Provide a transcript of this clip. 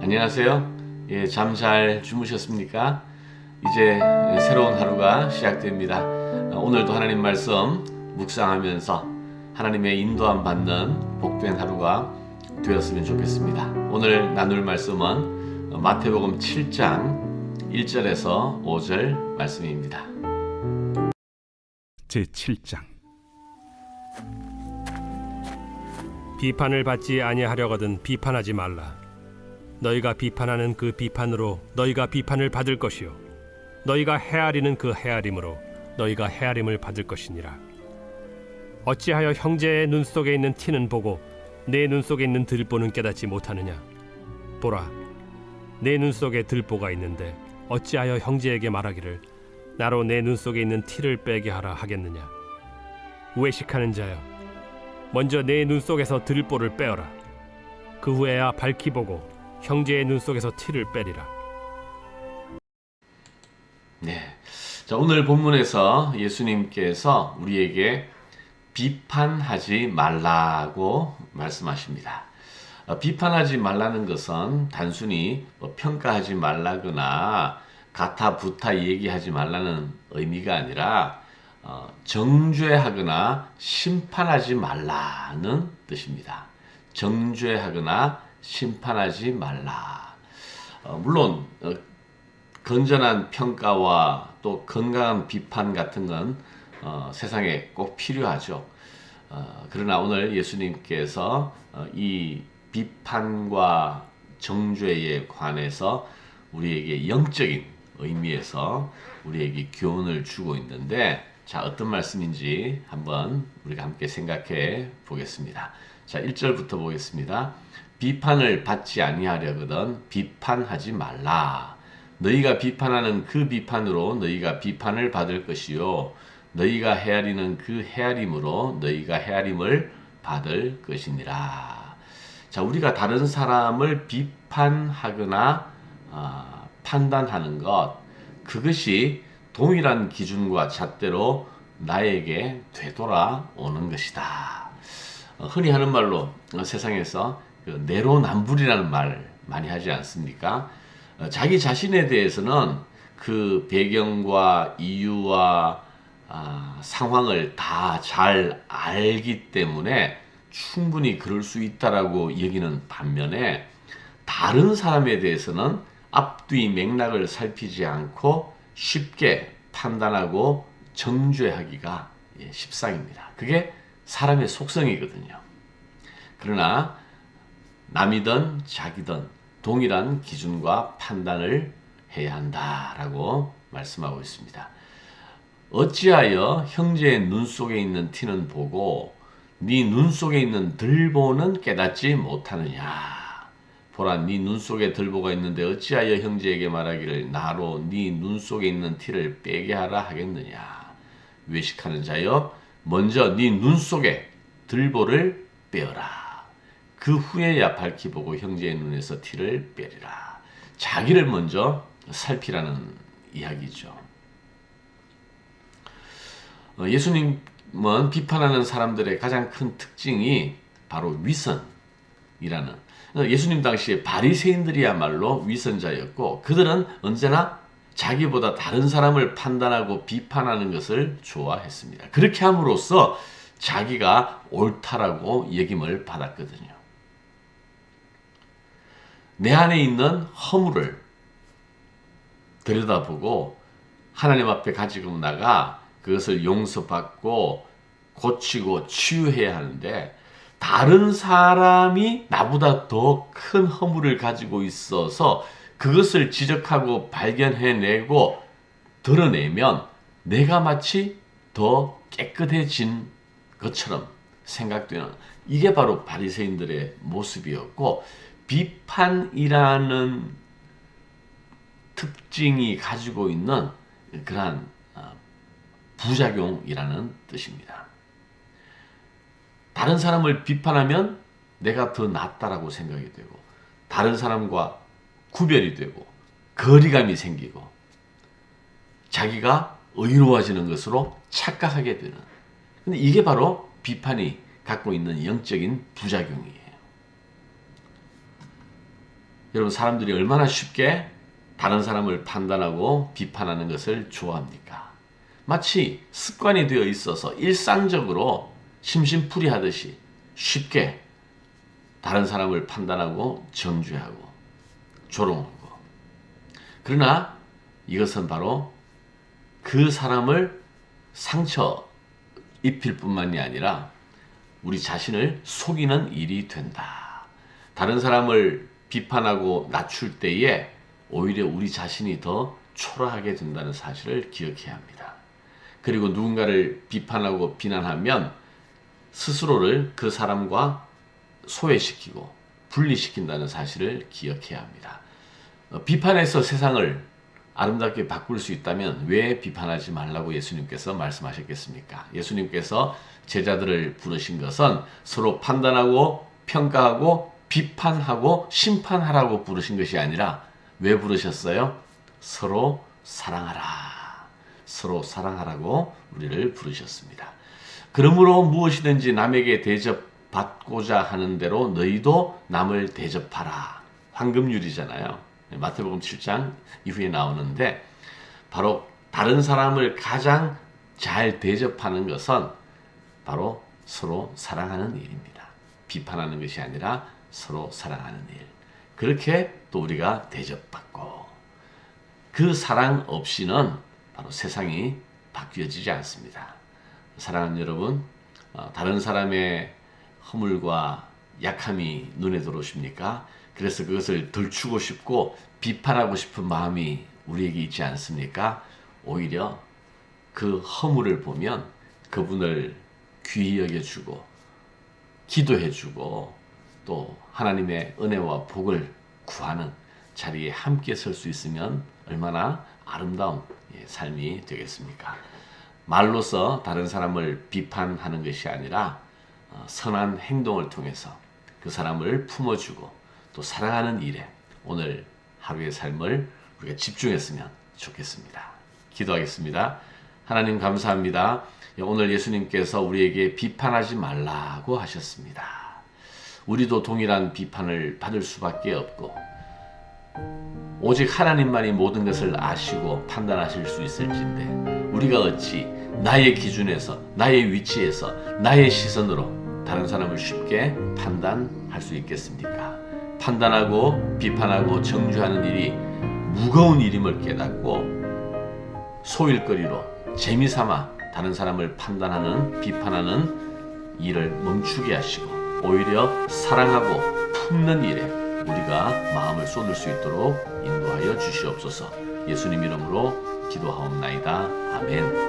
안녕하세요. 예, 잠 잘 주무셨습니까? 이제 새로운 하루가 시작됩니다. 오늘도 하나님 말씀 묵상하면서 하나님의 인도함 받는 복된 하루가 되었으면 좋겠습니다. 오늘 나눌 말씀은 마태복음 7장 1절에서 5절 말씀입니다. 제7장. 비판을 받지 아니하려거든 비판하지 말라. 너희가 비판하는 그 비판으로 너희가 비판을 받을 것이요 너희가 헤아리는 그 헤아림으로 너희가 헤아림을 받을 것이니라. 어찌하여 형제의 눈 속에 있는 티는 보고 내 눈 속에 있는 들보는 깨닫지 못하느냐? 보라, 내 눈 속에 들보가 있는데 어찌하여 형제에게 말하기를 나로 내 눈 속에 있는 티를 빼게 하라 하겠느냐? 외식하는 자여, 먼저 내 눈 속에서 들보를 빼어라. 그 후에야 밝히 보고 형제의 눈 속에서 티를 빼리라. 네. 자, 오늘 본문에서 예수님께서 우리에게 비판하지 말라고 말씀하십니다. 비판하지 말라는 것은 단순히 평가하지 말라거나 가타부타 얘기하지 말라는 의미가 아니라 정죄하거나 심판하지 말라는 뜻입니다. 정죄하거나 심판하지 말라. 물론 건전한 평가와 또 건강한 비판 같은 건 세상에 꼭 필요하죠. 그러나 오늘 예수님께서 이 비판과 정죄에 관해서 우리에게 영적인 의미에서 우리에게 교훈을 주고 있는데, 자, 어떤 말씀인지 한번 우리가 함께 생각해 보겠습니다. 자, 1절부터 보겠습니다. 비판을 받지 아니하려거든 비판하지 말라. 너희가 비판하는 그 비판으로 너희가 비판을 받을 것이요 너희가 헤아리는 그 헤아림으로 너희가 헤아림을 받을 것이니라. 자, 우리가 다른 사람을 비판하거나 판단하는 것, 그것이 동일한 기준과 잣대로 나에게 되돌아오는 것이다. 흔히 하는 말로 세상에서 내로남불이라는 말 많이 하지 않습니까? 자기 자신에 대해서는 그 배경과 이유와 상황을 다 잘 알기 때문에 충분히 그럴 수 있다라고 여기는 반면에, 다른 사람에 대해서는 앞뒤 맥락을 살피지 않고 쉽게 판단하고 정죄하기가 십상입니다. 그게 사람의 속성이거든요. 그러나 남이든 자기든 동일한 기준과 판단을 해야 한다라고 말씀하고 있습니다. 어찌하여 형제의 눈 속에 있는 티는 보고 네 눈 속에 있는 들보는 깨닫지 못하느냐? 보라, 네 눈 속에 들보가 있는데 어찌하여 형제에게 말하기를 나로 네 눈 속에 있는 티를 빼게 하라 하겠느냐? 외식하는 자여, 먼저 네 눈 속에 들보를 빼어라. 그 후에야 밝히 보고 형제의 눈에서 티를 빼리라. 자기를 먼저 살피라는 이야기죠. 예수님은 비판하는 사람들의 가장 큰 특징이 바로 위선이라는, 예수님 당시에 바리새인들이야말로 위선자였고, 그들은 언제나 자기보다 다른 사람을 판단하고 비판하는 것을 좋아했습니다. 그렇게 함으로써 자기가 옳다라고 여김을 받았거든요. 내 안에 있는 허물을 들여다보고 하나님 앞에 가지고 나가 그것을 용서받고 고치고 치유해야 하는데, 다른 사람이 나보다 더 큰 허물을 가지고 있어서 그것을 지적하고 발견해내고 드러내면 내가 마치 더 깨끗해진 것처럼 생각되는, 이게 바로 바리새인들의 모습이었고, 비판이라는 특징이 가지고 있는 그러한 부작용이라는 뜻입니다. 다른 사람을 비판하면 내가 더 낫다라고 생각이 되고, 다른 사람과 구별이 되고, 거리감이 생기고, 자기가 의로워지는 것으로 착각하게 되는, 근데 이게 바로 비판이 갖고 있는 영적인 부작용이에요. 여러분, 사람들이 얼마나 쉽게 다른 사람을 판단하고 비판하는 것을 좋아합니까? 마치 습관이 되어 있어서 일상적으로 심심풀이하듯이 쉽게 다른 사람을 판단하고 정죄하고 조롱하고. 그러나 이것은 바로 그 사람을 상처 입힐 뿐만이 아니라 우리 자신을 속이는 일이 된다. 다른 사람을 비판하고 낮출 때에 오히려 우리 자신이 더 초라하게 된다는 사실을 기억해야 합니다. 그리고 누군가를 비판하고 비난하면 스스로를 그 사람과 소외시키고 분리시킨다는 사실을 기억해야 합니다. 비판해서 세상을 아름답게 바꿀 수 있다면 왜 비판하지 말라고 예수님께서 말씀하셨겠습니까? 예수님께서 제자들을 부르신 것은 서로 판단하고 평가하고 비판하고 심판하라고 부르신 것이 아니라 왜 부르셨어요? 서로 사랑하라. 서로 사랑하라고 우리를 부르셨습니다. 그러므로 무엇이든지 남에게 대접받고자 하는 대로 너희도 남을 대접하라. 황금률이잖아요. 마태복음 7장 이후에 나오는데, 바로 다른 사람을 가장 잘 대접하는 것은 바로 서로 사랑하는 일입니다. 비판하는 것이 아니라 서로 사랑하는 일. 그렇게 또 우리가 대접받고, 그 사랑 없이는 바로 세상이 바뀌어지지 않습니다. 사랑하는 여러분, 다른 사람의 허물과 약함이 눈에 들어오십니까? 그래서 그것을 덜추고 싶고 비판하고 싶은 마음이 우리에게 있지 않습니까? 오히려 그 허물을 보면 그분을 귀히 여겨주고 기도해주고 또 하나님의 은혜와 복을 구하는 자리에 함께 설 수 있으면 얼마나 아름다운 삶이 되겠습니까? 말로서 다른 사람을 비판하는 것이 아니라 선한 행동을 통해서 그 사람을 품어주고 또 사랑하는 일에 오늘 하루의 삶을 우리가 집중했으면 좋겠습니다. 기도하겠습니다. 하나님 감사합니다. 오늘 예수님께서 우리에게 비판하지 말라고 하셨습니다. 우리도 동일한 비판을 받을 수밖에 없고 오직 하나님만이 모든 것을 아시고 판단하실 수 있을진데 우리가 어찌 나의 기준에서 나의 위치에서 나의 시선으로 다른 사람을 쉽게 판단할 수 있겠습니까? 판단하고 비판하고 정죄하는 일이 무거운 일임을 깨닫고 소일거리로 재미삼아 다른 사람을 판단하는 비판하는 일을 멈추게 하시고 오히려 사랑하고 품는 일에 우리가 마음을 쏟을 수 있도록 인도하여 주시옵소서. 예수님 이름으로 기도하옵나이다. 아멘.